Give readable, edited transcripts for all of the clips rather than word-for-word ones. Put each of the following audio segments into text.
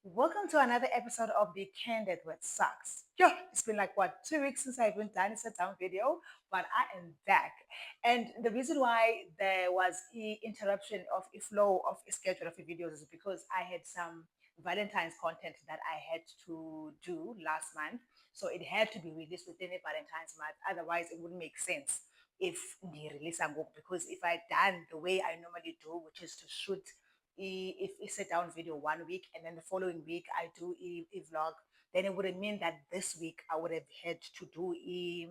Welcome to another episode of Be Candid with Socks. Yeah, it's been like what 2 weeks since I've been done a sit down video, but I am back. And the reason why there was the interruption of a flow of a schedule of the videos is because I had some Valentine's content that I had to do last month. So it had to be released within a Valentine's month. Otherwise, it wouldn't make sense if the release a book, because if I done the way I normally do, which is to shoot if I sit down video 1 week and then the following week I do a vlog, then it would have mean that this week I would have had to do a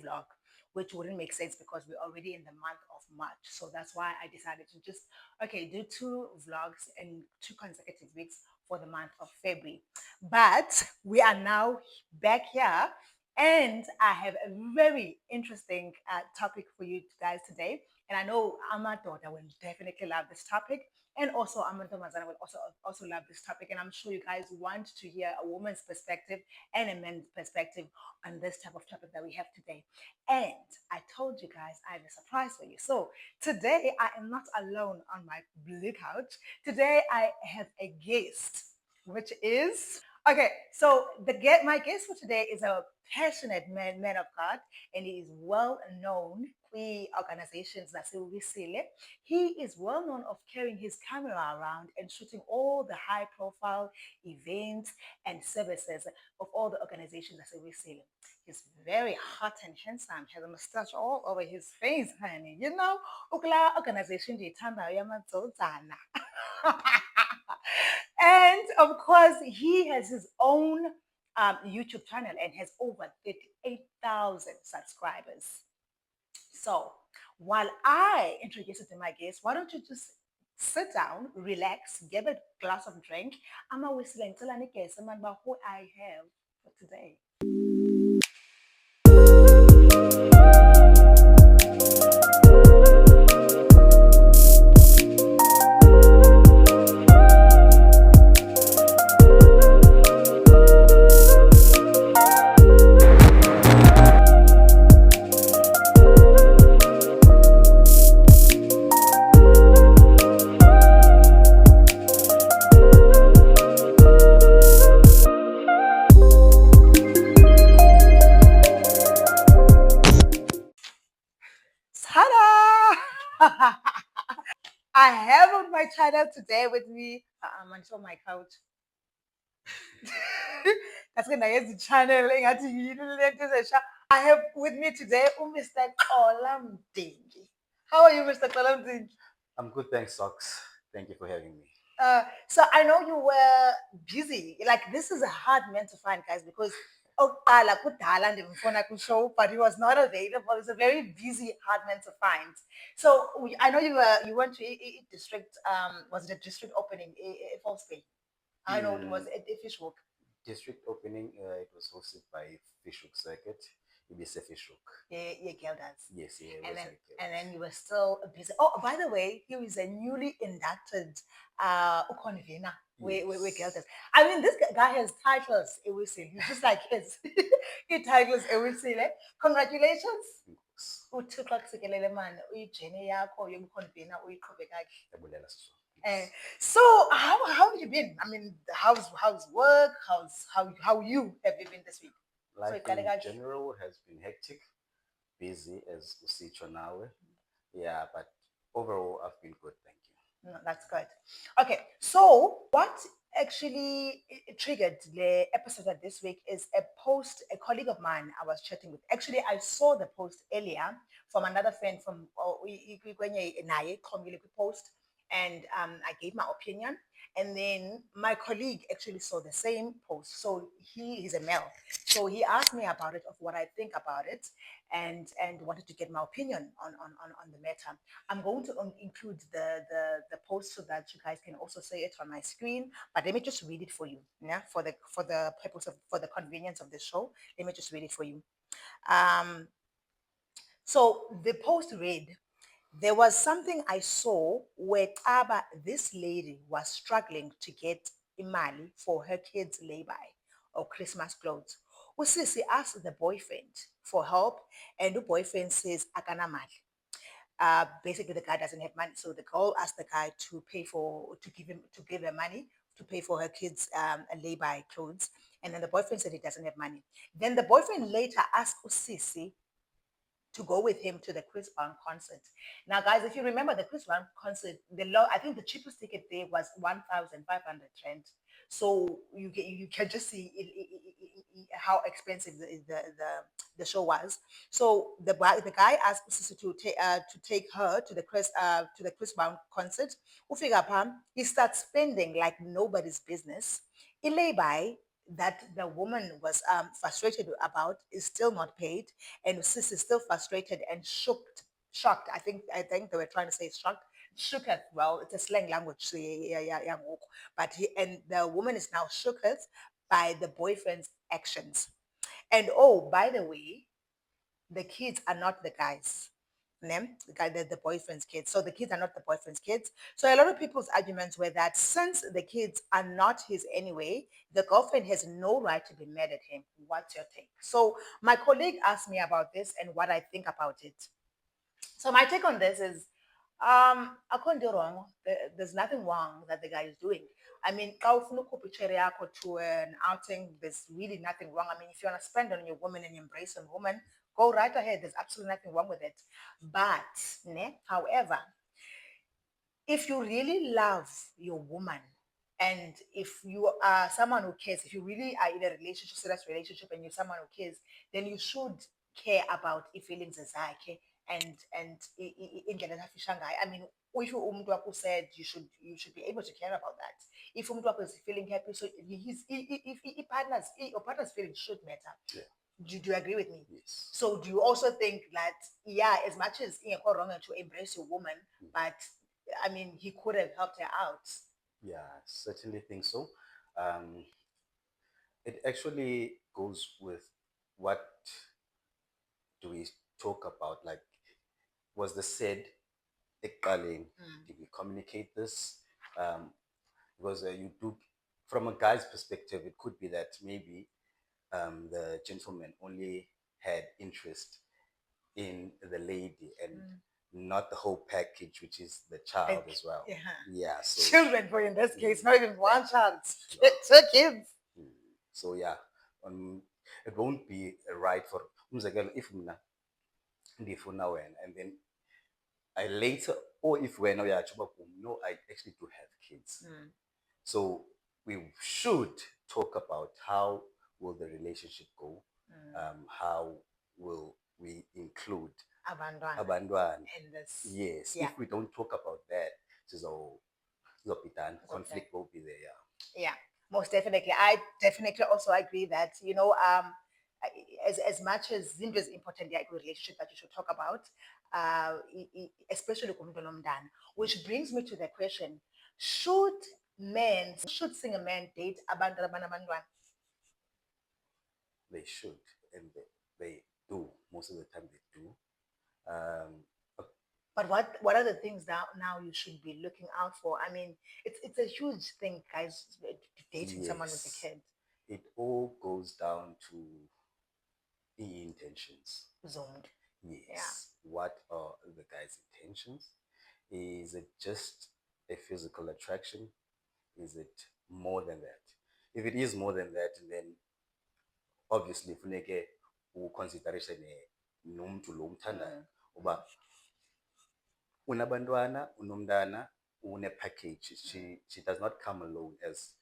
vlog, which wouldn't make sense because we're already in the month of March. So that's why I decided to just do two vlogs in 2 consecutive weeks for the month of February. But we are now back here, and I have a very interesting topic for you guys today. And I know Ama daughter will definitely love this topic. And also, Amanda Mazana will also love this topic. And I'm sure you guys want to hear a woman's perspective and a man's perspective on this type of topic that we have today. And I told you guys I have a surprise for you. So today I am not alone on my blue couch. Today I have a guest, which is okay. So my guest for today is a passionate man of God, and he is well known in organizations that say we see. He is well known of carrying his camera around and shooting all the high profile events and services of all the organizations that we see. He's very hot and handsome, has a mustache all over his face, honey. You know, ukula organization the and of course, he has his own YouTube channel and has over 38,000 subscribers. So while I introduce you to my guest, why don't you just sit down, relax, get a glass of drink. I'm a whistling till I guess about who I have for today. Ta-da! I have on my channel today with me, I'm on my couch. That's gonna use the channel. I have with me today Mr. Kolam Dingi. How are you, Mr. Kolam Dingi? I'm good, thanks, Socks. Thank you for having me. So I know you were busy. Like this is a hard man to find, guys, because okokuqala kudala ndimfuna show, but he was not available. It's a very busy, hard man to find. So I know you went to a district. Was it a district opening? A False Bay. I know it was a Fishwalk. District opening, it was hosted by Fishhook Circuit. Ibise Fishhook. Yeah, Gelders. Yes, yeah, it And was then, at Gildas. and then you were still busy. Oh, by the way, he was a newly inducted Ukonvina with Gelders. I mean, this guy has titles. He's just like his. He titles Ewusile. Congratulations. Thanks. Uthixo akusikelele man uyijene yakho yobukhonvina uyiqhube kakuhle. Yabulela Siswa. So how have you been? I mean, how's work? How you have you been this week? Life So in general has been hectic, busy as Usitsho nawe. Yeah, but overall I've been good, thank you. No, that's good. Okay, so what actually triggered the episode of this week is a post a colleague of mine I was chatting with. Actually, I saw the post earlier from another friend from Naye community post, and I gave my opinion. And then my colleague actually saw the same post. So he's a male. So he asked me about it, of what I think about it, and wanted to get my opinion on the matter. I'm going to include the post so that you guys can also see it on my screen. But let me just read it for you, yeah, for the purpose of for the convenience of the show. Let me just read it for you. Um, so the post read, there was something I saw where this lady was struggling to get imali for her kids' lay-by or Christmas clothes. Usisi asked the boyfriend for help, and the boyfriend says, "Akana mali." Basically, the guy doesn't have money, so the girl asked the guy to give her money to pay for her kids' lay-by clothes. And then the boyfriend said he doesn't have money. Then the boyfriend later asked Usisi to go with him to the Chris Brown concert. Now, guys, if you remember the Chris Brown concert, I think the cheapest ticket there was 1,500 rand. So you can just see how expensive the show was. So the guy asked Sisi to take her to the Chris Brown concert. Ufika pam, he starts spending like nobody's business. Ilay that the woman was frustrated about is still not paid, and Sis is still frustrated and shocked. I think they were trying to say shocked. Shook at, well, it's a slang language, so yeah, yeah, yeah. But and the woman is now shook by the boyfriend's actions. And oh, by the way, the kids are not the guys. The boyfriend's kids. So the kids are not the boyfriend's kids. So a lot of people's arguments were that since the kids are not his anyway, the girlfriend has no right to be mad at him. What's your take? So my colleague asked me about this and what I think about it. So my take on this is, I can't do wrong. There's nothing wrong that the guy is doing. I mean, xa ufuna ukhupha ichere yakho to an outing, there's really nothing wrong. I mean, if you want to spend on your woman and embrace a woman, go right ahead. There's absolutely nothing wrong with it. But, however, if you really love your woman and if you are someone who cares, if you really are in a relationship, serious relationship, and you're someone who cares, then you should care about feelings zakhe and indlela afisha ngayo. I mean, if umuntu wakho said you should be able to care about that. If umuntu wakho is feeling happy, so your partner's feelings should matter. Yeah. Do you agree with me? Yes. So do you also think that, yeah, as much as wrong to embrace your woman, but I mean, he could have helped her out? Yeah, I certainly think so. Um, it actually goes with what do we talk about? Like, was the said ekuqaleni? Did we communicate this? Because you do, from a guy's perspective, it could be that maybe the gentleman only had interest in the lady and not the whole package, which is the child as well. Yeah. Yeah. So Children, for in this case, not even one child, two kids. So yeah, it won't be right for umzekelo if mna ndifuna wena and then I later, or if wena uyatsho uba kum, no, I actually do have kids. So we should talk about how will the relationship go, how will we include abantwana. In this. Yes, Yeah. if we don't talk about that, conflict will be there. Yeah, most definitely. I definitely also agree that, as much as Zinto is important, yeah, relationship that you should talk about, especially kumuntu nomntana, which brings me to the question: should single men date abantu abanabantwana? They should, and they do. Most of the time, they do. But what are the things that now you should be looking out for? I mean, it's a huge thing, guys, dating someone with a Yes. kid. It all goes down to the intentions. Zoned. Yes. What are the guy's intentions? Is it just a physical attraction? Is it more than that? If it is more than that, then obviously funeke uconsideration nomuntu lo umthandayo uba unabantwana, unomntana, une-package. She does not come alone as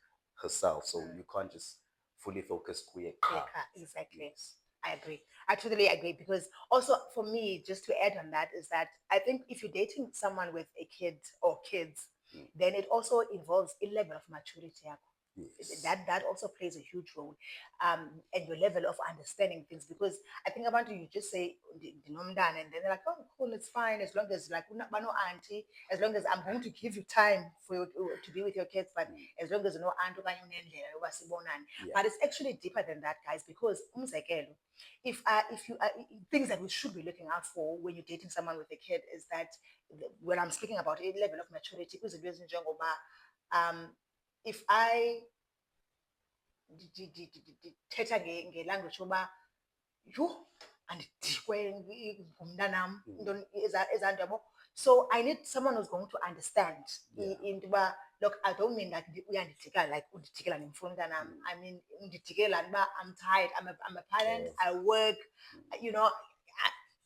herself, so you can't just fully focus kuye qha. Exactly. Yes. I agree. I totally agree, because also for me, just to add on that, is that I think if you're dating someone with a kid or kids, then it also involves a level of maturity. Yes. That also plays a huge role, and your level of understanding things. Because I think about you just say dinomdana, and then they're like, oh, cool, it's fine, as long as like no auntie, as long as I'm going to give you time for you to be with your kids, but as long as no auntie, but it's actually deeper than that, guys. Because if you things that we should be looking out for when you're dating someone with a kid is that when I'm speaking about a level of maturity, because if I thetha ngelanguage yoba yho andidikwe ngumntanam ezaa nto yabo, so I need someone who's going to understand into uba look, I don't mean like uyandijikela like undijikela ndimfuna umntanam. I mean undijikela uba I'm tired, I'm a parent, Yes. I work, you know,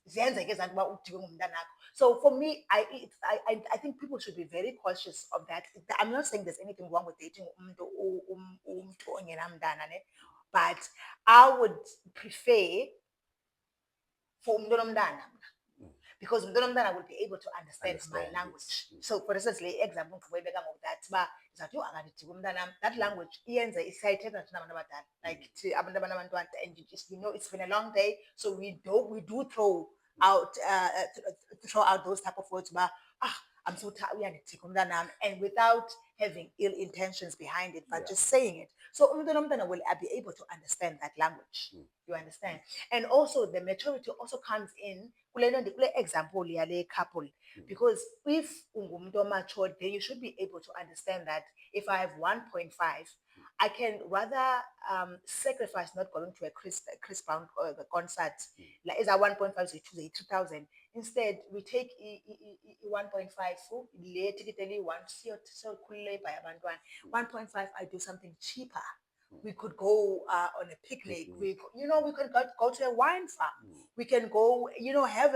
ziyenzeka ezaa nto uba udikwe ngumntanakho. So for me, I think people should be very cautious of that. I'm not saying there's anything wrong with dating umntu ongenamntana, ne? But I would prefer for umntu onomntana mna, because umntu onomntana will be able to understand my Understand, language. yes. So for instance, le example ngibuyibeka ngoku that uba ndizawuthi yho akandidika umntanam, that language iyenze siyayithetha thina abantu abadala, like abantu abanabantwana, and you know it's been a long day, so we do throw out those type of words uba I'm so tired, uyandidika umntanam, and without having ill intentions behind it, but Yeah. just saying it. So umntu onomntana will be able to understand that language. You understand? And also the maturity also comes in kule example yale couple, because if ungumntu matured, then you should be able to understand that if I have 1.5, I can rather sacrifice not going to a Chris Brown concert. Like is that 1.5 so choose 2,000. Instead, we take 1.5 le ticket eli one so by 1.5. I do something cheaper. We could go on a picnic. We could go to a wine farm. We can go, have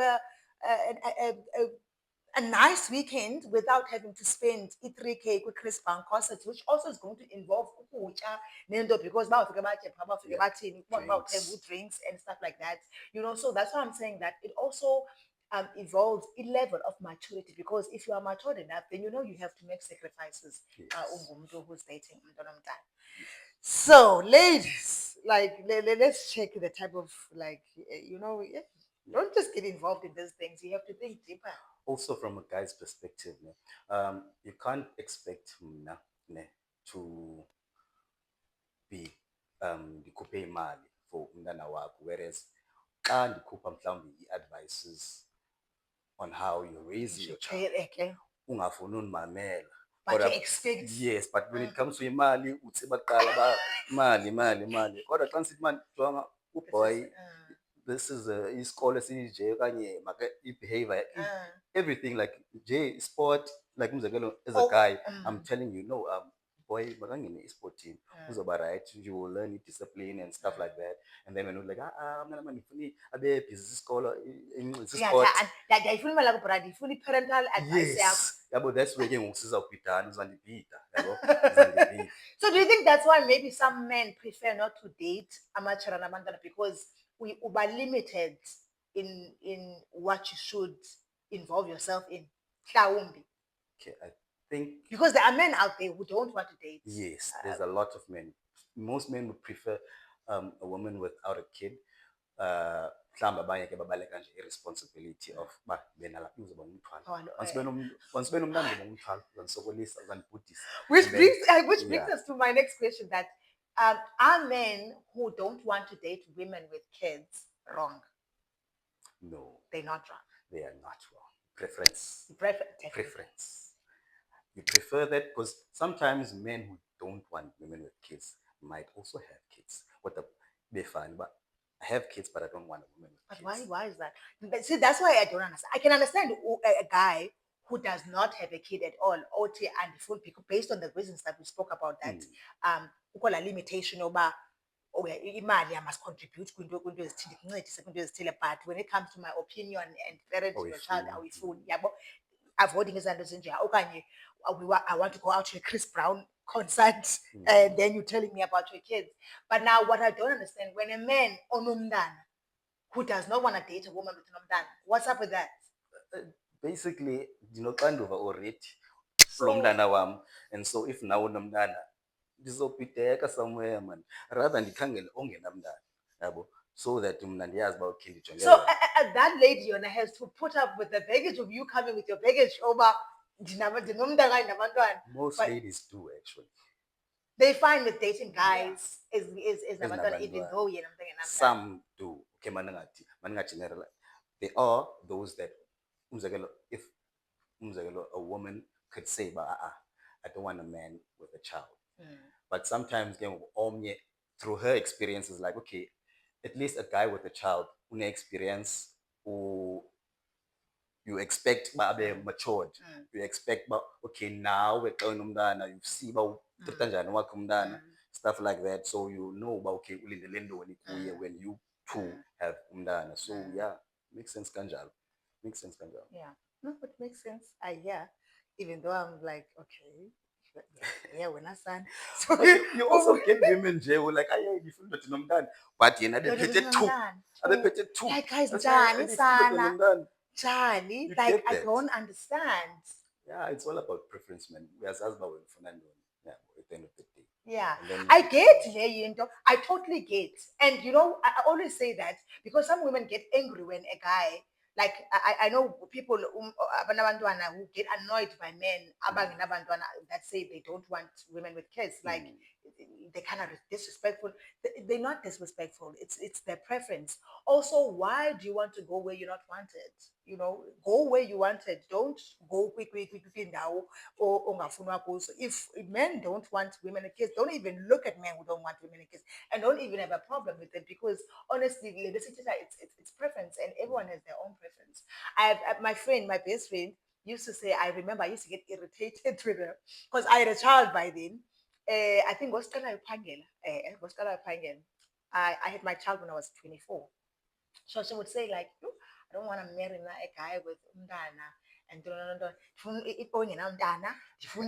a nice weekend without having to spend 3K with Chris Brown concerts, which also is going to involve ukutya nento, because drinks and stuff like that. So that's why I'm saying that it also involves a level of maturity, because if you are matured enough, then you have to make sacrifices. Ungumntu who's dating umntwana omntana. So, ladies, like, let's check the type of, like, don't just get involved in these things. You have to think deeper. Also, from a guy's perspective, you can't expect mna to be ndikhuphe imali for umntana wakho, whereas xa ndikhupha mhlawumbi i-advices on how you raise your child, ungafuni undimamela. But you expect. Yes, but when it comes to imali, uthi baqala ba imali. Kodwa xa nisithi manje jonga uboy, this is isikole sinje okanye i-behavior, everything like nje sport, like umzekelo as a guy, I'm telling you, no, boy, makangene e-sport team, uzoba right, you will learn discipline and stuff like that. And then when you're like, mna manje ndifuna abe busy isikolo, sport. Ndiyayifuna imali yakho, but ndifuna i-parental advice yakho. Yes, yabo, that's where ke ngoku sizawubhidana, uzandibhida, yabo, uzandibhida. So do you think that's why maybe some men prefer not to date amateur nabantwana, because we are limited in what you should involve yourself in? Okay, I think because there are men out there who don't want to date. Yes, there's a lot of men. Most men would prefer a woman without a kid. Mhlawumbi abanye ke babaleka nje irresponsibility of uba benalapha uzoba umthwalo. Once benomntana uzoba umthwalo, uzandisokolisa, uzandibhudisa. Which brings us to my next question, that are men who don't want to date women with kids wrong? No. They're not wrong. They are not wrong. Preference. Preference. You prefer that because sometimes men who don't want women with kids might also have kids. They're fine, but I have kids, but I don't want a woman with kids. But why is that? But see, that's why I don't understand. I can understand a guy who does not have a kid at all, OT and full pick, based on the reasons that we spoke about, that call a limitation over imali, I must contribute kwinto ezithile, kuncedise kwinto ezithile. But when it comes to my opinion and parenting your child, awuyifuni, yabo, avoiding izanto ezinje, okanye I want to go out to a Chris Brown concert, and then you're telling me about your kids. But now what I don't understand, when a man onomntana who does not want to date a woman with onomntana, what's up with that? Basically, ndinoxanduva already lo mntana wam, and so if now unomntana ndizobhideka somewhere, man, rather ndikhangele ongenamntana, yabo, so that mna ndiyazi uba ukhe ndijongele. So that lady yona has to put up with the baggage of you coming with your baggage over. Most ladies do, actually. They find with dating guys is even though some do. Okay, general. There are those that if a woman could say, but I don't want a man with a child. But sometimes through her experiences, like, okay, at least a guy with a child, une experience, or you expect babe Mm. matured. Mm. You expect okay, now we're going umdana, you see Mm. njani wakhe umntana, Mm. stuff like that. So you know okay ulindele ntoni kuye Mm. when you two Mm. have umdana. So Mm. yeah, makes sense kanjalo. Makes sense kanjalo. Yeah. No, it makes sense. I hear. Even though I'm like, okay, yeah, when I son. So But you also get women nje who like aye ngifuna indoda nomntana but yena Ndoda abephethe two. esinomntana. Two. Abephethe two. Like guys, That's why njani ngifuna indoda sana? nomntana. Njani? You Like get I that. don't understand. Yeah, it's all about preference, man. Uyazazi uba wena ufuna ntoni. Yeah, at the end of the day. Yeah, And then I get le into. I totally get. And you know, I always say that because some women get angry when a guy, like I know people abanabantwana who get annoyed by men abangenabantwana that say they don't want women with kids. Like they kind of disrespectful. They're not disrespectful. It's their preference. Also, why do you want to go where you're not wanted? You know, go where you wanted. Don't go quick now or ungafunwa kuzo. If men don't want women and kids, don't even look at men who don't want women and kids, and don't even have a problem with it because honestly, it's preference, and everyone has their own preference. I have my friend, my best friend, used to say. I remember I used to get irritated with her because I had a child by then. I think Gostala Pangela. I had my child when I was 24. So she would say, like, "Look, I don't want to marry a guy with umdana and ndifuna ongenamntana, ndifuna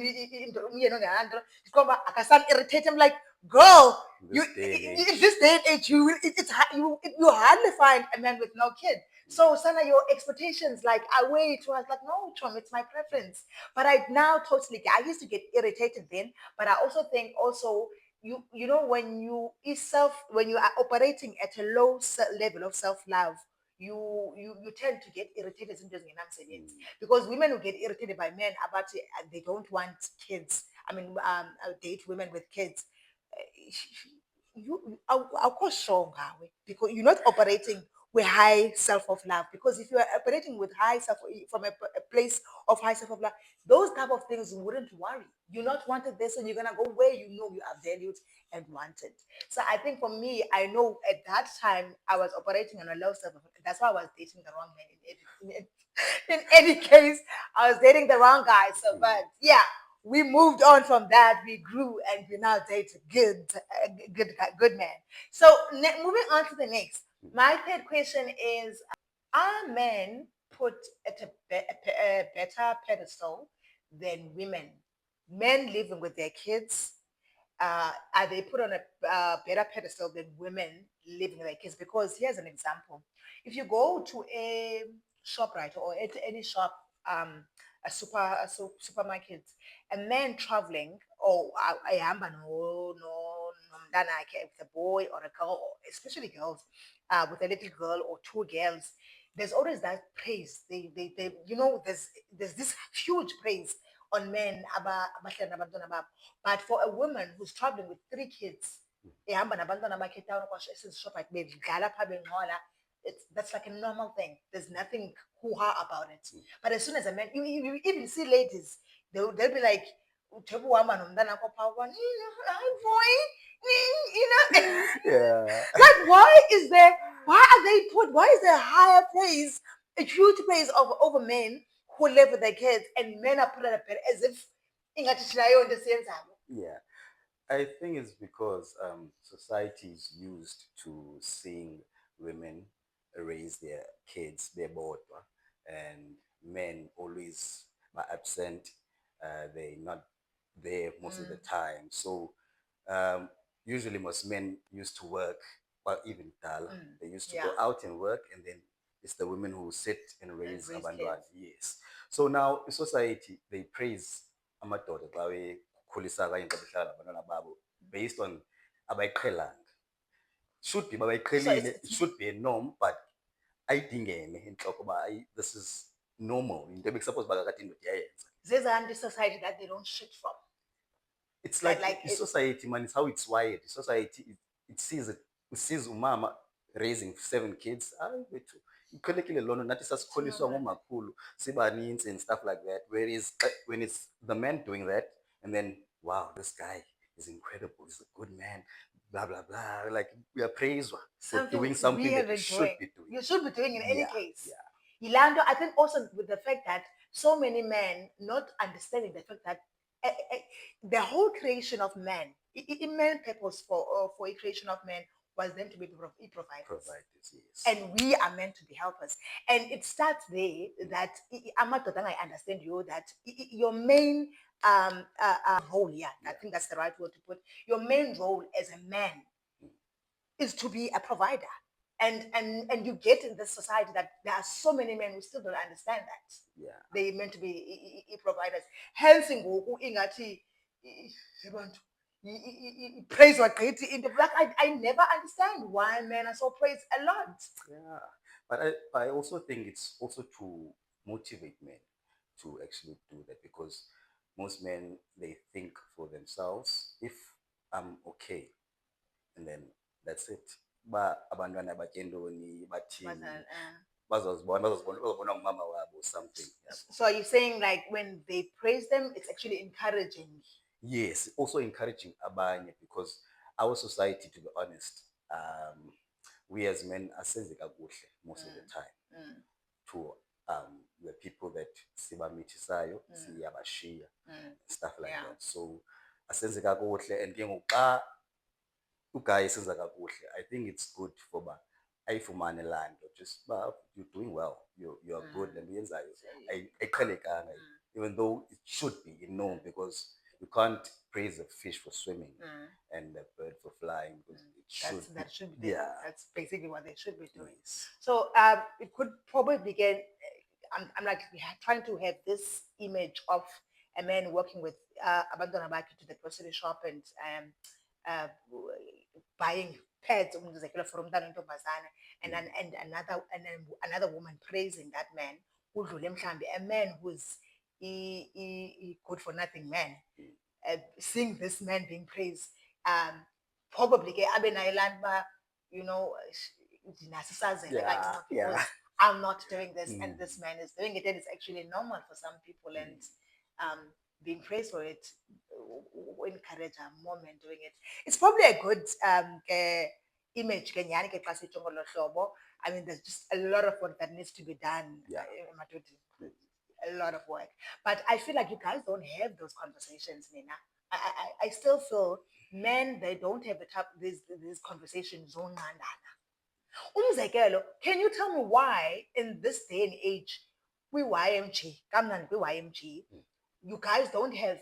umyeni ongenanto." Ndikhomba akasam irritate. I'm like, girl, you this day and in age. this day and age, you hardly find a man with no kid. So Sana, your expectations like are way too. I was like, no, Chom, it's my preference. But I now totally I used to get irritated then, but I also think also you know when when you are operating at a low level of self-love, you tend to get irritated because women will get irritated by men about they don't want kids. I mean, date women with kids. Of course strong because you're not operating with high self of love, because if you are operating with high self from a place of high self of love, those type of things wouldn't worry. You're not wanted this, and you're gonna go where you know you are valued and wanted. So I think for me, I know at that time I was operating on a low self. That's why I was dating the wrong man in any case. I was dating the wrong guy. So, but yeah, we moved on from that. We grew, and we now date good man. So, moving on to the next. My third question is: are men put at a better pedestal than women? Men living with their kids, are they put on a better pedestal than women living with their kids? Because here's an example: if you go to a shop, right, or at any shop, supermarket, a man traveling or ehamba nomntana wakhe, with a boy or a girl, or especially girls, with a little girl or two girls, there's always that praise. They there's this huge praise on men abahlala nabantwana babo. But for a woman who's traveling with three kids, ehamba nabantwana bakhe town esizishopha bedlala phaa benqola, that's like a normal thing. There's nothing hoo-ha about it. But as soon as a man, you even see ladies, they'll be like, "Uthemba uhamba nomntana wakho phaa ubona, hi boy," you know. Yeah. Like, why is there higher praise, a huge praise over men who live with their kids, and men are put at a bed as if ingathi thina yonke siyenzabo. Yeah. I think it's because society is used to seeing women raise their kids, their bodwa, and men always are absent. They're not there most of the time. So um, usually most men used to work, or even Dala, they used to go Yeah. out and work, and then it's the women who sit and raise raise abantwana. kids. Yes. So now in society, they praise amadoda xa bekhulisa okanye xa behlala nabantwana babo based on abayiqhelanga. Should be So babayiqhelile, it should be a norm, but ayidingene intloko uba this is normal, into ebekusuppose uba kakade indoda iyayenza. there's a society that they don't shit from. It's like It's society, man, it's how it's wired. Society, it sees umama raising 7 kids. Hayi bethu iqhelekile loo nto, nathi sasikhuliswa normal. ngomakhulu sibanintsi and stuff like that. Whereas when it's the man doing that, and then wow, this guy is incredible, he's a good man, blah blah blah. Like we are praised for Something doing we something that you haven't should doing. be doing. You should be doing in any Yeah, case. yeah. Yilando, I think also with the fact that so many men not understanding the fact that the whole creation of man, main purpose for a creation of man was them to be providers. Providers, yes. And we are meant to be helpers. And it starts there that Amadoda, I understand you that your main role, yeah, I think that's the right word to put. Your main role as a man is to be a provider. And you get in this society that there are so many men who still don't understand that. Yeah. They meant to be providers. Hence, ngoku ingathi abantu praise what great in the black. I never understand why men are so praised a lot. Yeah, but I also think it's also to motivate men to actually do that, because most men, they think for themselves. If I'm okay, and then that's it. Ba abantwana batyendoni bathini bazozibona ngumama wabo or something. Yeah. So are you saying like when they praise them, it's actually encouraging? Yes, also encouraging abanye, because our society, to be honest, we as men asenze kakuhle most of the time to the people that sibamithisayo siyabashiya, stuff like that. So asenze kakuhle, and ke ngoku xa uguy esenza kakuhle, I think it's good for ba ayifumane laa nto, just ba you're doing well, you're good, and uyenzayo ayiqhelekanga, even though it should be known, because you can't praise a fish for swimming and a bird for flying, because that should be, yeah, that's basically what they should be doing. yes. So it could probably begin. I'm like trying to have this image of a man working with abantwana bakhe to the grocery shop and buying pads umzekelo for umntana oyintombazane, and another woman praising that man udlule mhlambi, a man who's good for nothing man, seeing this man being praised, probably ke abe nayo laa nto uba, you know, ndinasisazela kanye because I'm not doing this and this man is doing it, and it's actually normal for some people, and being praised for it will encourage more men doing it. It's probably a good image ke nyhani ke xa sijonga olo hlobo. I mean, there's just a lot of work that needs to be done. A lot of work, but I feel like you guys don't have those conversations, Nina. I still feel men, they don't have the type these conversations. Umzekelo, can you tell me why in this day and age YMG, YMG, you guys don't have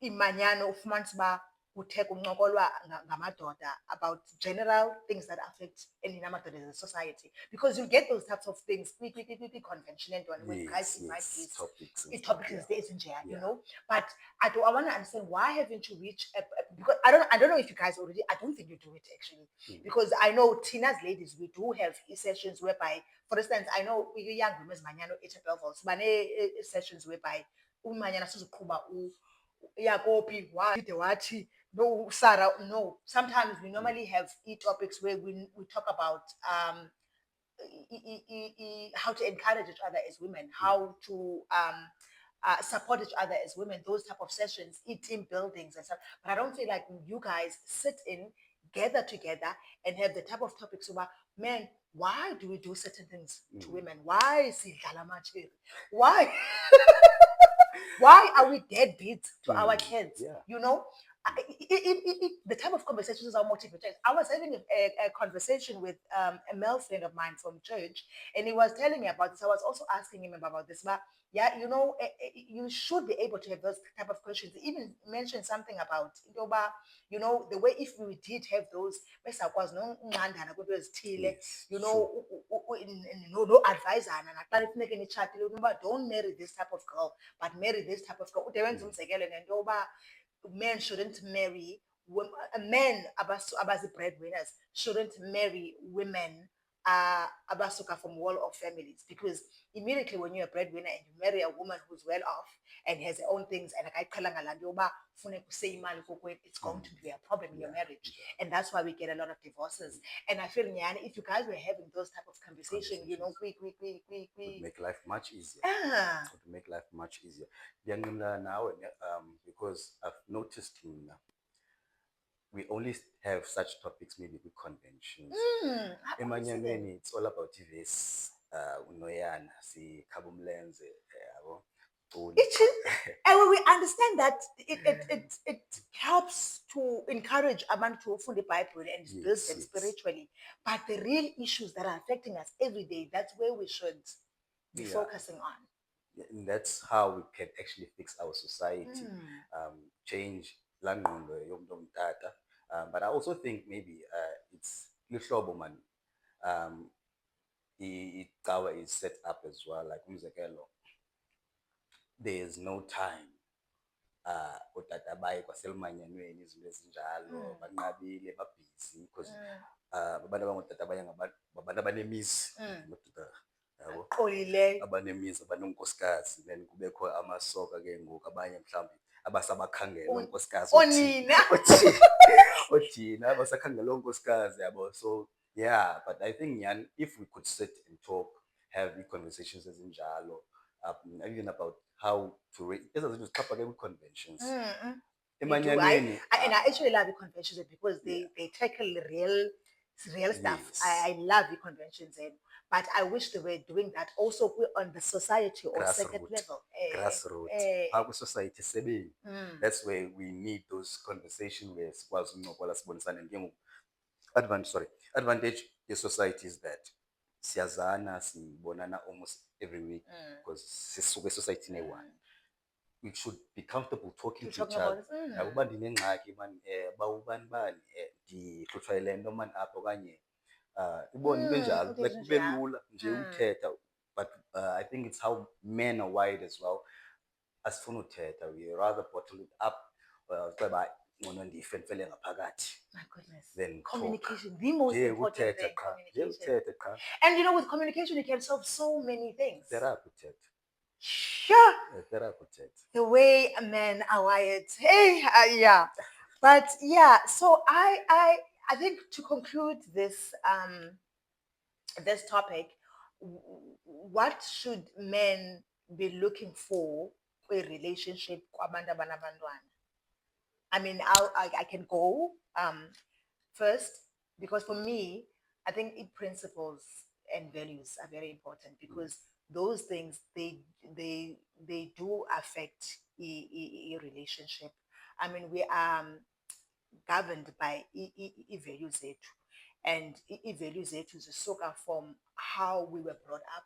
imanyano ufumanisa uba kuthe kuncokolwa ngamadoda about general things that affect any amadoda as a society, because you get those types of things convention and when guys invite these topics ezinjeya, you know. But I want to understand, why haven't you reached because I don't know if you guys already, I don't think you do it actually, because I know Tina's ladies, we do have sessions whereby, for instance, I know young women's manyano levels, sessions whereby umanyana sizoqhuba Yakopi, Wachi, no, Sarah, no. Sometimes we normally have topics where we talk about how to encourage each other as women, how to support each other as women, those type of sessions, team buildings and stuff. But I don't feel like you guys sit in, gather together, and have the type of topics about, men, why do we do certain things to women? Why is it why? Why are we deadbeats to our kids? You know, the type of conversations are motivated. I was having a conversation with a male friend of mine from church, and he was telling me about this. I was also asking him about this, but yeah, you know, you should be able to have those type of questions. He even mentioned something about, you know, the way if we did have those, you know, no advisor, and don't marry this type of girl, but marry this type of girl. Men shouldn't marry men abazi breadwinners shouldn't marry women abasuka from well-off families, because immediately when you're a breadwinner and you marry a woman who's well off and has her own things, and it's going to be a problem in your marriage. And that's why we get a lot of divorces. And I feel, Nyani, if you guys were having those type of conversations, you know, we would make life much easier. Would make life much easier. Now, because I've noticed we only have such topics maybe with conventions. Emanyameni, it's all about this. unoyana sikhaba umlenze yabo ucule It should, and we understand that it helps to encourage abantu to open the Bible and build yes, them yes. spiritually. But the real issues that are affecting us every day, that's where we should be Yeah. focusing on. And that's how we can actually fix our society, change laa ngqondo yomuntu ongutata. But I also think maybe it's lihlobo man. Um, Icawa is set up as well. Like umzekelo, there's no time. Otata baye kwaselumanyanyweni izinto ezinjalo banqabile babhizi because abantu abangootata abanye ngabantu abanemizi amadoda yabo Xolileyo. abanemizi abaneenkosikazi, then kubekho amasoka ke ngoku abanye mhlawumbi abasabakhangela oonkosikazi Onina. othina abasakhangela oonkosikazi yabo. So yeah, but I think nyani if we could sit and talk, have conversations ezinjalo, even about how to ezaa zinto zixhaphake kwi-conventions emanyanyweni. And I actually love the conventions because they tackle real stuff. Yes. I love the conventions, but I wish they were doing that also on the society or second level. Grassroots. Phaa kwi-society sebeni. That's where we need those conversations where sikwazi uncokola sibonisane ke ngoku. Advantage ye-society is that siyazana sibonana almost every week because sisuka esosayithini eyi-one. We should be comfortable talking to each other. Uba ndinengxaki man bawubani bani ndihlutshwa yile nto man apha okanye ibona into enjalo, like kube lula nje uthetha. But I think it's how men are wired as well. Asifuna uthetha, we rather bottle it up. Ceba ngcono ndife ndifele ngaphakathi. My goodness. Then Communication, the most important thing. Communication. And with communication, you can solve so many things. Therapy. Sure. Therapy. The way men are wired. Hey, yeah. But yeah, so I think to conclude this this topic, what should men be looking for in a relationship? I mean, I can go first because for me, I think principles and values are very important because those things they do affect a relationship. I mean, we are governed by values zethu, and values zethu zisuka from how we were brought up,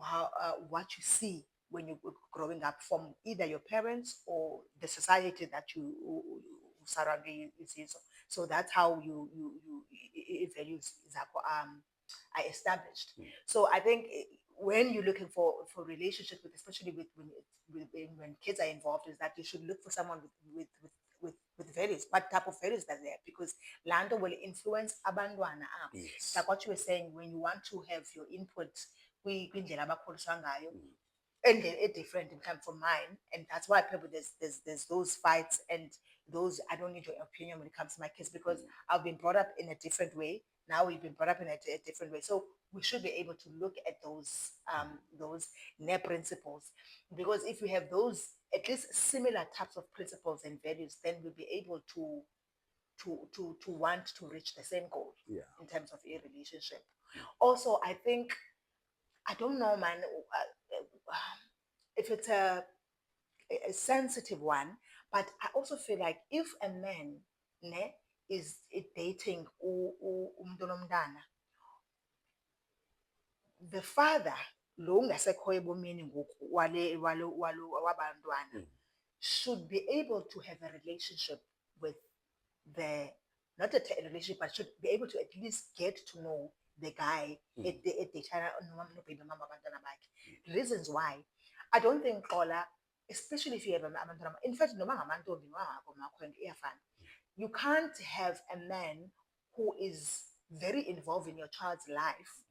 how what you see when you're growing up from either your parents or the society that you surround you. So that's how you values are established. So I think when you're looking for relationship with, especially when kids are involved, is that you should look for someone with values. What type of values are there? Because Lando will influence abantwana up. Yes. Like what you were saying, when you want to have your input, and they're different in terms from mine, and that's why people there's those fights and those I don't need your opinion when it comes to my kids because I've been brought up in a different way. Now we've been brought up in a different way, so we should be able to look at those NEP principles, because if we have those at least similar types of principles and values, then we'll be able to want to reach the same goal in terms of a relationship. Also, I think I don't know, man, if it's a sensitive one, but I also feel like if a man is dating the father lo ungasekhoyo ebomini ngoku wabantwana should be able to have a relationship with the not a relationship, but should be able to at least get to know the guy at the reasons why I don't think especially if you have a in fact you can't have a man who is very involved in your child's life.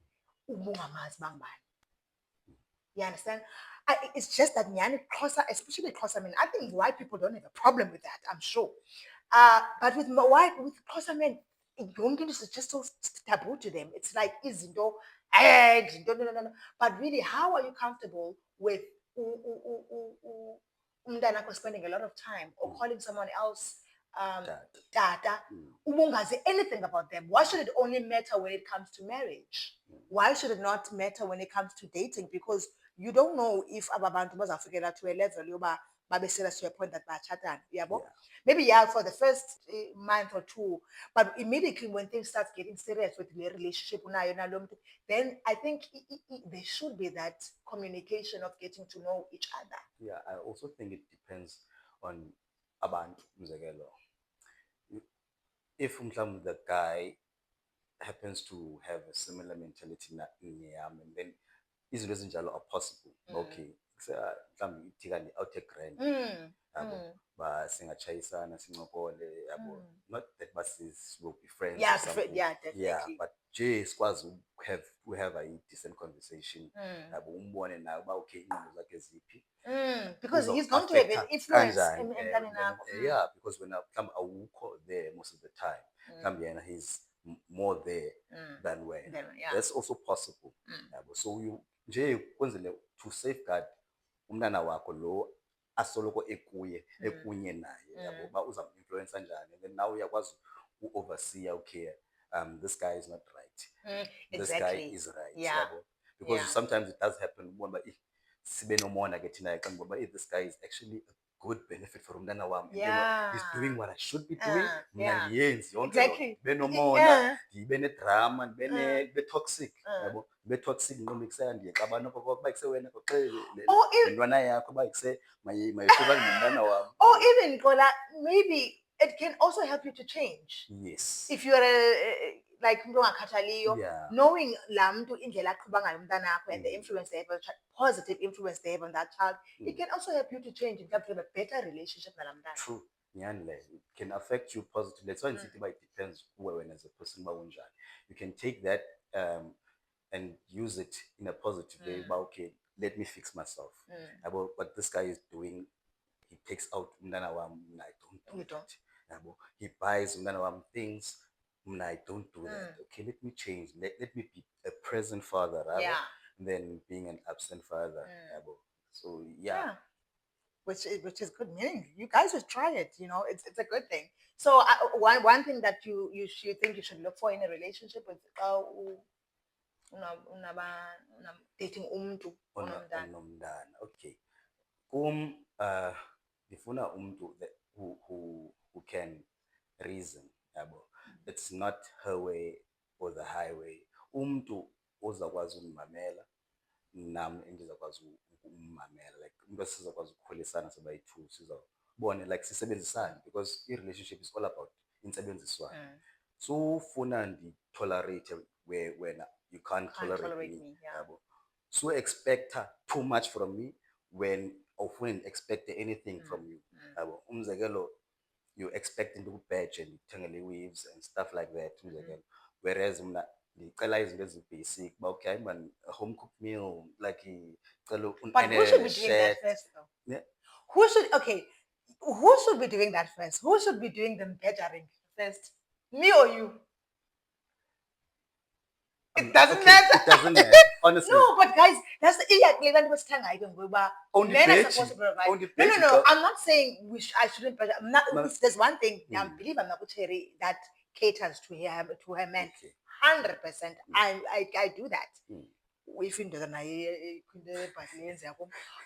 You understand? It's just that especially Xhosa, I mean, I think white people don't have a problem with that, I'm sure. But with Xhosa men, English is just so taboo to them. It's like, no. But really, how are you comfortable with umntanakho spending a lot of time or calling someone else That. tata, ubungazi anything about them. Why should it only matter when it comes to marriage? Why should it not matter when it comes to dating? Because you don't know if aba bantu bazawufikela to a level yoba babe serious to a point that bayatshata. Yabo? Yeah. Maybe yeah, for the first month or two, but immediately when things start getting serious with the relationship, then I think there should be that communication of getting to know each other. Yeah, I also think it depends on abantu umzekelo. If the guy happens to have a similar mentality neyami, and then izinto ezinjalo are possible. Okay, mhlawumbe ithikani out grand yabo, singatshayisana sincokole yabo, not that will be friends Yeah, or something. yeah, definitely. Yeah, but nje sikwazi have a decent conversation yabo, umbone naye uba okay ingqondo zakhe ziphi. Because he's going to have an influence emntaneni akho. Yeah, because when mhlawumbe awukho there most of the time, mhlawumbe yena he's more there than when. Yeah. That's also possible. Yabo. So you nje kwenzele to safeguard umntana wakho lo asoloko ekunye naye yabo, uba uzaminfluensa njani, and then now uyakwazi oversee, okay, this guy is not right, this guy is right. Yeah. Yabo. Because sometimes it does happen ubona sibe nomona ke thina xa ngoba this guy is actually a good benefit for umntana wami. Yeah. He's doing what I should be doing. Yeah. Ndiyenzi yonke Exactly. ndibe nomona, Yeah. ndibe nedrama, ndibe toxic yabo, ndibe toxic ngqondo ikusaya ndiyexabana kokuba ikuse lentwana yakho uba ikuse mayihlukane nomntana wami. Or even Kola, maybe it can also help you to change. Yes. If you're like Yeah. knowing laa mntu indlela aqhuba ngayo umntana akho and the influence they have, positive influence they have on that child, it can also help you to change in terms of a better relationship nalaa mntana. True. It can affect you positively. That's why it depends when as a person you can take that and use it in a positive way. But okay, let me fix myself. About what this guy is doing, he takes out umntana wam, I don't do that. He buys umntana wam things, I don't do that. Okay, let me change. Let me be a present father, than being an absent father. So yeah. Which is good. Meaning you guys should try it. It's a good thing. So one thing that you should think you should look for in a relationship with dating umuntu onomntana. Okay. Ndifuna umuntu who can reason yabo. It's not her way or the highway. Umuntu ozakwazi ukungimamela nami endizakwazi ukumamela, like umuntu esizakwazi ukukhulisana sobayi-two, sizabone like sisebenzisane, because i-relationship is all about intsebenziswano. So ufuna ndi-tolerate when you can't tolerate me yabo. So expecta too much from me when often expect anything from you yabo. Umzekelo, you expect into ukubheje ndikuthengele weaves and stuff like that umzekelo, whereas mna ndicela izinto ezi-basic uba okay hayi man, a home cooked meal, like cela but who should be doing that first though? Yeah. Who should be doing that first? Who should be doing the bettering first? Me or you? It doesn't matter. It doesn't matter. Honestly. No, but guys, that's the Only men are Betty. supposed to provide. Only No, Betty, no. I'm not saying I shouldn't. But I'm not. No. There's one thing I believe I'm not that caters to her men. 100%. I do that.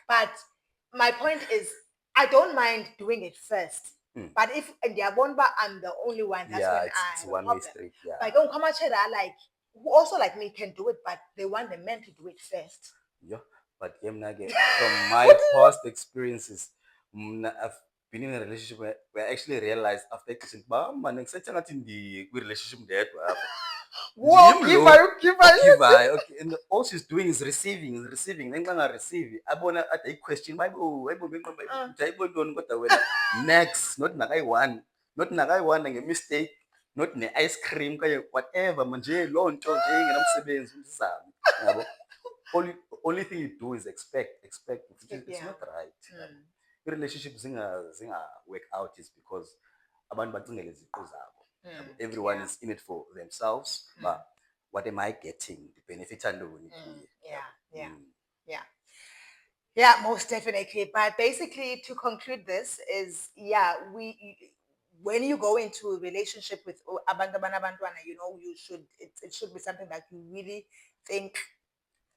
But my point is, I don't mind doing it first. But if I'm the only one, that's when it's one-way street. Yeah. Like, oh, come like who also like me can do it, but they want the men to do it first. Yeah, but from my past experiences, I've been in a relationship where I actually realized after kissing, man, in the relationship there. Whoa, give her. Okay, and all she's doing is receiving. Then when I receive, I wanna a question. Next, not nagai one, and a mistake. Not in ice cream, whatever, manje, long only thing you do is expect. It's not right. The relationship zinga work out is because everyone is in it for themselves, but what am I getting? The benefit alone. Yeah, most definitely. But basically, to conclude this is, we when you go into a relationship with abantu abanabantwana, it should be something that you really think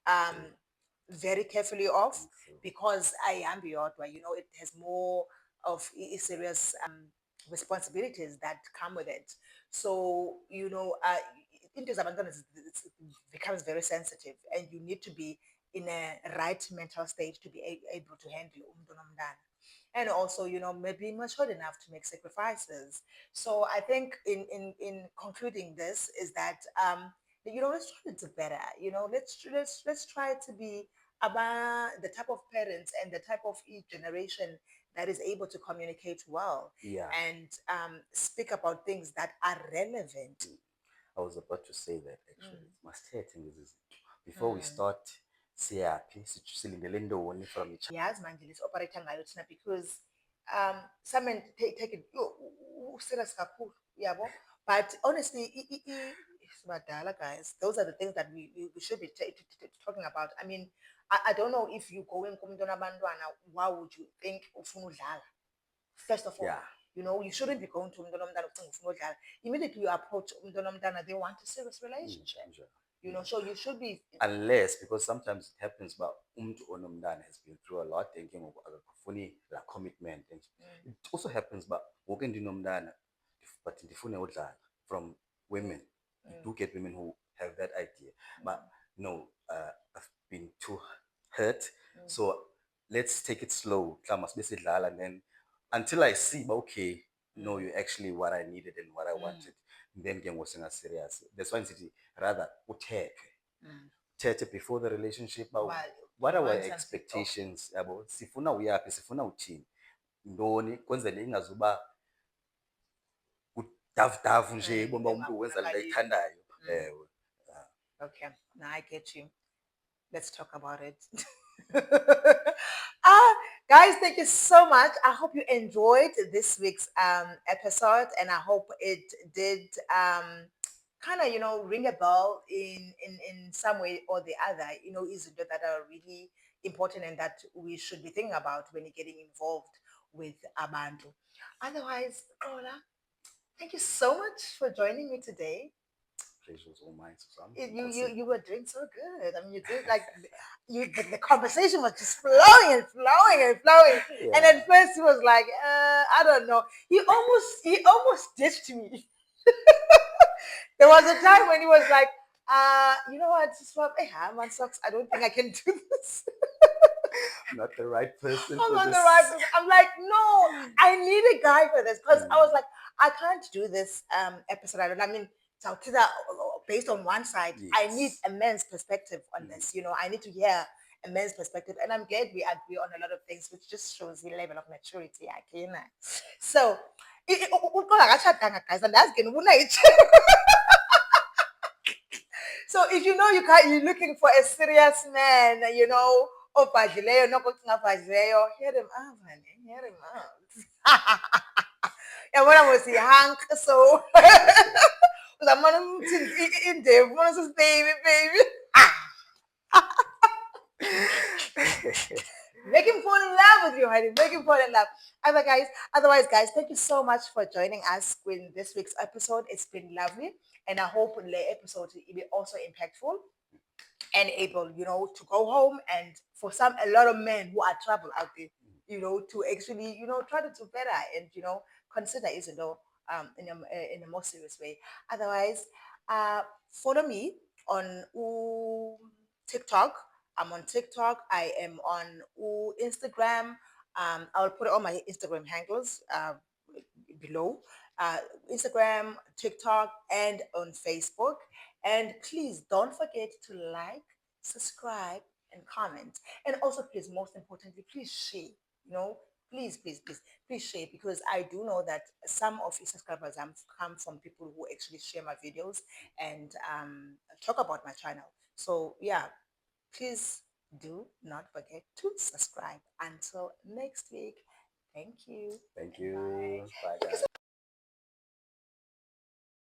um, True. very carefully of, True. because I am beyondwa, it has more of serious responsibilities that come with it. So, into zabantwana it becomes very sensitive, and you need to be in a right mental state to be able to handle umuntu onomntana. And also, maybe matured enough to make sacrifices. So I think in concluding this is that let's try to do better. Let's try to be about the type of parents and the type of each generation that is able to communicate well Yeah. and speak about things that are relevant. I was about to say that actually. Masithethe ngezi zinto. Before we start, siyaphi silindele ntoni from each other. Yazi manje lesi-operator ngayo thina, because some men take it serious kakhulu, yabo. But honestly, sibadala, guys, those are the things that we should be talking about. I mean, I don't know if you go in kumuntu onabantwana, why would you think ufuna udlala? First of all, Yeah. you shouldn't be going to umuntu onomntana ucinga ufuna udlala. Immediately you approach umuntu onomntana, they want a serious relationship. So you should be. Unless, because sometimes it happens, but umuntu onomntana has been through a lot and akafuni la commitment. And it also happens, but woke ndinomntana, but ndifune udlala from women. You do get women who have that idea, but no, I've been too hurt. So let's take it slow. And then until I see, okay, no, you're actually what I needed and what I wanted. Then get was serious. That's why it's rather uthethe before the relationship. What are our expectations? Yabo, sifuna uyaphi, sifuna uthini, ntoni kwenzele ingazuba udavudavu nje bomba umuntu wenza le ayithandayo. Okay, now I get you. Let's talk about it. Guys, thank you so much. I hope you enjoyed this week's episode, and I hope it did kind of ring a bell in some way or the other. Izinto that are really important and that we should be thinking about when you're getting involved with abantu. Otherwise, Ola, thank you so much for joining me today. Pleasure was all mine, Susan. You were doing so good. I mean, you did like the conversation was just flowing and flowing and flowing. Yeah. And at first he was like, I don't know. He almost ditched me. There was a time when he was like, you know what, man sucks. I don't think I can do this. I'm not the right person. I'm not the right person. I'm like, no, I need a guy for this, because I was like, I can't do this episode. I mean, so based on one side, I need a man's perspective on this. I need to hear a man's perspective, and I'm glad we agree on a lot of things, which just shows the level of maturity. So, guys, and that's getting so if you're looking for a serious man, obhadlileyo, nokucinga bhadlileyo, hear him out, honey. Hear him out. Yabona mos i-hunk, so uzamana ukuthi indevu, ubona baby, baby. Make him fall in love with you, honey. Make him fall in love. Otherwise, guys, thank you so much for joining us in this week's episode. It's been lovely, and I hope the episode will be also impactful and able, to go home, and for a lot of men who are troubled out there, to actually, try to do better and, consider in a more serious way. Otherwise, follow me on TikTok. I'm on TikTok. I am on Instagram. I'll put all my Instagram handles below. Instagram, TikTok, and on Facebook. And please don't forget to like, subscribe, and comment. And also, please, most importantly, please share. Please, please, please, please share, because I do know that some of your subscribers come from people who actually share my videos and talk about my channel. So yeah, please do not forget to subscribe. Until next week, thank you. Thank you. Bye, guys.